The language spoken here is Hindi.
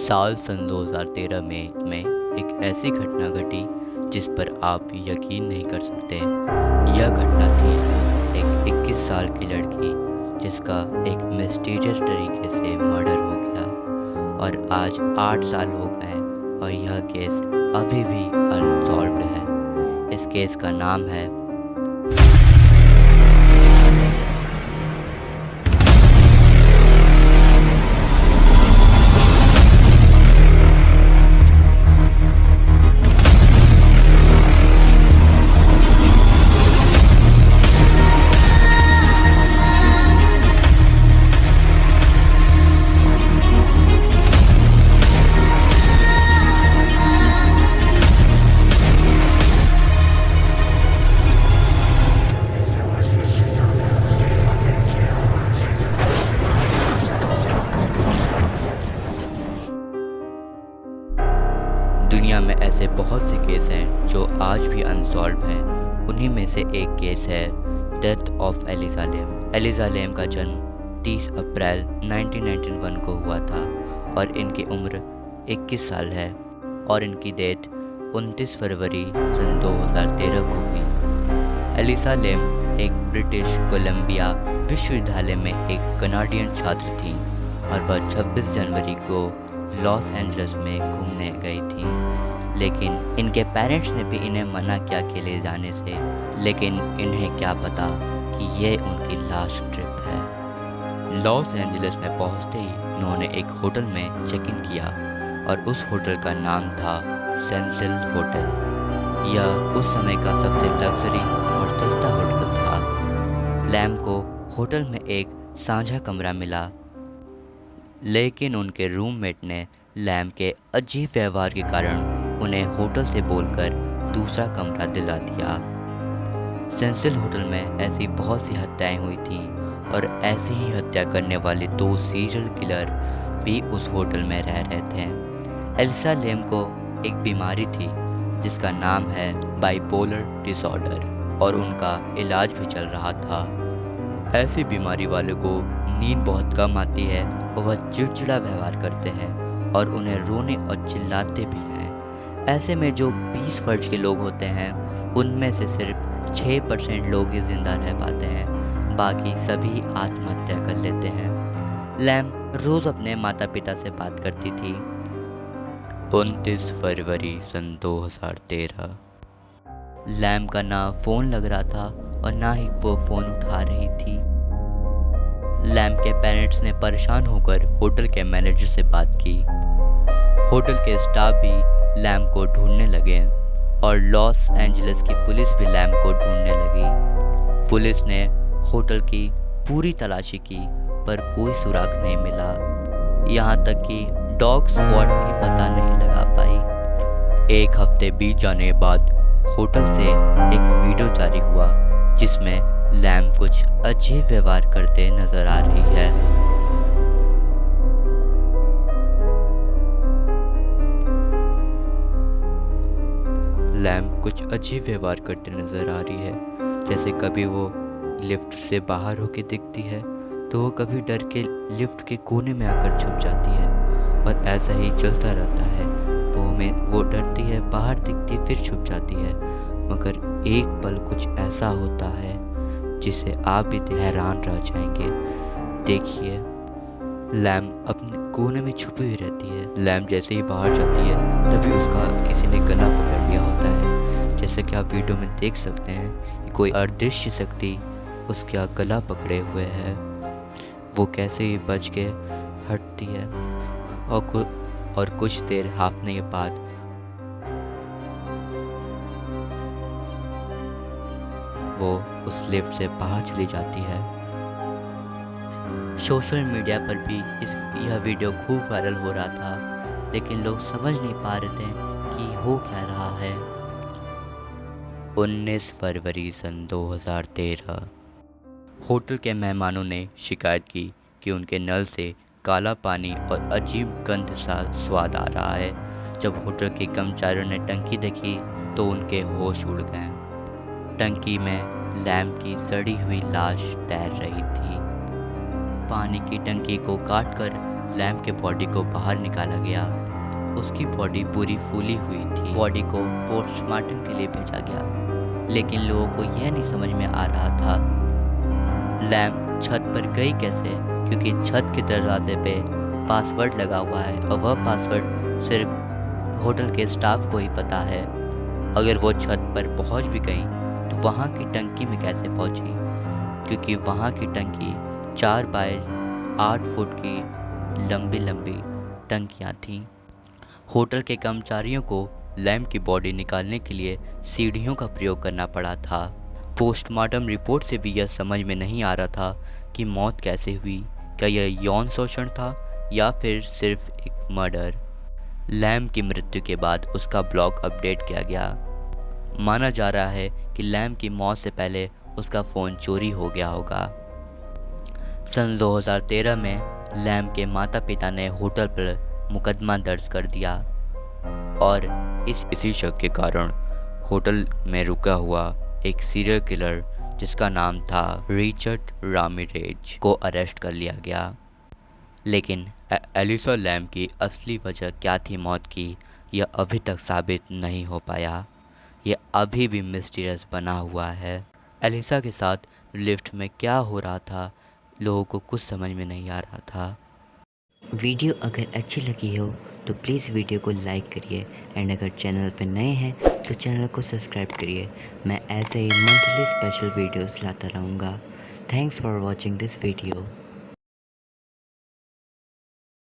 साल सन 2013 में एक ऐसी घटना घटी जिस पर आप यकीन नहीं कर सकते। यह घटना थी एक 21 साल की लड़की जिसका एक मिस्टीरियस तरीके से मर्डर हो गया और आज 8 साल हो गए और यह केस अभी भी अनसॉल्व्ड है। इस केस का नाम है दुनिया में ऐसे बहुत से केस हैं जो आज भी अनसॉल्व हैं। उन्हीं में से एक केस है death of Elisa Lam. Elisa Lam का जन्म 30 अप्रैल 1991 को हुआ था और इनकी उम्र 21 साल है और इनकी डेथ 29 फरवरी सन 2013 को हुई। एलिजा लेम एक ब्रिटिश कोलंबिया विश्वविद्यालय में एक कनाडियन छात्र थी और वह 26 जनवरी को लॉस एंजल्स में घूमने गई थी, लेकिन इनके पेरेंट्स ने भी इन्हें मना किया अकेले जाने से। लेकिन इन्हें क्या पता कि ये उनकी लास्ट ट्रिप है। लॉस एंजल्स में पहुंचते ही इन्होंने एक होटल में चेक इन किया और उस होटल का नाम था सेंसिल होटल। यह उस समय का सबसे लग्जरी और सस्ता होटल था। लैम को होटल में एक साझा कमरा मिला, लेकिन उनके रूममेट ने लैम के अजीब व्यवहार के कारण उन्हें होटल से बोलकर दूसरा कमरा दिला दिया। सेंसिल होटल में ऐसी बहुत सी हत्याएं हुई थीं और ऐसी ही हत्या करने वाले 2 सीरियल किलर भी उस होटल में रह रहे थे। एलिजा लेम को एक बीमारी थी जिसका नाम है बाइपोलर डिसऑर्डर और उनका इलाज भी चल रहा था। ऐसी बीमारी वाले को नींद बहुत कम आती है और वह चिड़चिड़ा व्यवहार करते हैं और उन्हें रोने और चिल्लाते भी हैं। ऐसे में जो 20 वर्ष के लोग होते हैं उनमें से सिर्फ 6% लोग ही जिंदा रह पाते हैं, बाकी सभी आत्महत्या कर लेते हैं। लैम रोज़ अपने माता पिता से बात करती थी। 29 फरवरी सन 2013 लैम का ना फ़ोन लग रहा था और ना ही वो फ़ोन उठा रही थी। लैम के पेरेंट्स ने परेशान होकर होटल के मैनेजर से बात की। होटल के स्टाफ भी लैम को ढूंढने लगे और लॉस एंजल्स की पुलिस भी लैम को ढूंढने लगी। पुलिस ने होटल की पूरी तलाशी की पर कोई सुराग नहीं मिला। यहाँ तक कि डॉग स्क्वाड भी पता नहीं लगा पाई। एक हफ्ते बीत जाने के बाद होटल से एक वीडियो जारी हुआ जिसमें लैम कुछ अजीब व्यवहार करते नजर आ रही है। लैम कुछ अजीब व्यवहार करते नजर आ रही है, जैसे कभी वो लिफ्ट से बाहर होके दिखती है तो वो कभी डर के लिफ्ट के कोने में आकर छुप जाती है और ऐसा ही चलता रहता है। वो डरती है, बाहर दिखती है, फिर छुप जाती है। मगर एक पल कुछ ऐसा होता है जिसे आप भी हैरान रह जाएंगे। देखिए, लैम अपने कोने में छुपी हुई रहती है। लैम जैसे ही बाहर जाती है तभी उसका किसी ने गला पकड़ लिया होता है। जैसे कि आप वीडियो में देख सकते हैं कि कोई अदृश्य शक्ति उसका गला पकड़े हुए है। वो कैसे ही बच के हटती है और कुछ देर हाँफने के बाद वो उस लिफ्ट से बाहर चली जाती है। सोशल मीडिया पर भी यह वीडियो खूब वायरल हो रहा था, लेकिन लोग समझ नहीं पा रहे थे कि हो क्या रहा है। 19 फरवरी सन 2013 होटल के मेहमानों ने शिकायत की कि उनके नल से काला पानी और अजीब गंध सा स्वाद आ रहा है। जब होटल के कर्मचारियों ने टंकी देखी तो उनके होश उड़ गए। टंकी में लैम की सड़ी हुई लाश तैर रही थी। पानी की टंकी को काटकर लैम के बॉडी को बाहर निकाला गया। उसकी बॉडी पूरी फूली हुई थी। बॉडी को पोस्टमार्टम के लिए भेजा गया, लेकिन लोगों को यह नहीं समझ में आ रहा था लैम छत पर गई कैसे, क्योंकि छत के दरवाजे पे पासवर्ड लगा हुआ है और वह पासवर्ड सिर्फ होटल के स्टाफ को ही पता है। अगर वो छत पर पहुंच भी गई तो वहाँ की टंकी में कैसे पहुंची, क्योंकि वहाँ की टंकी 4 बाय 8 फुट की लंबी लंबी टंकियाँ थीं। होटल के कर्मचारियों को लैम की बॉडी निकालने के लिए सीढ़ियों का प्रयोग करना पड़ा था। पोस्टमार्टम रिपोर्ट से भी यह समझ में नहीं आ रहा था कि मौत कैसे हुई। क्या यह यौन शोषण था या फिर सिर्फ एक मर्डर। लैम की मृत्यु के बाद उसका ब्लॉग अपडेट किया गया। माना जा रहा है कि लैम की मौत से पहले उसका फ़ोन चोरी हो गया होगा। सन 2013 में लैम के माता पिता ने होटल पर मुकदमा दर्ज कर दिया और इसी शक के कारण होटल में रुका हुआ एक सीरियल किलर जिसका नाम था रिचर्ड रामिरेज को अरेस्ट कर लिया गया। लेकिन एलिसा लैम की असली वजह क्या थी मौत की, यह अभी तक साबित नहीं हो पाया। यह अभी भी मिस्टीरियस बना हुआ है। एलिसा के साथ लिफ्ट में क्या हो रहा था, लोगों को कुछ समझ में नहीं आ रहा था। वीडियो अगर अच्छी लगी हो तो प्लीज़ वीडियो को लाइक करिए एंड अगर चैनल पर नए हैं तो चैनल को सब्सक्राइब करिए। मैं ऐसे ही मंथली स्पेशल वीडियोस लाता रहूँगा। Thanks for watching this video.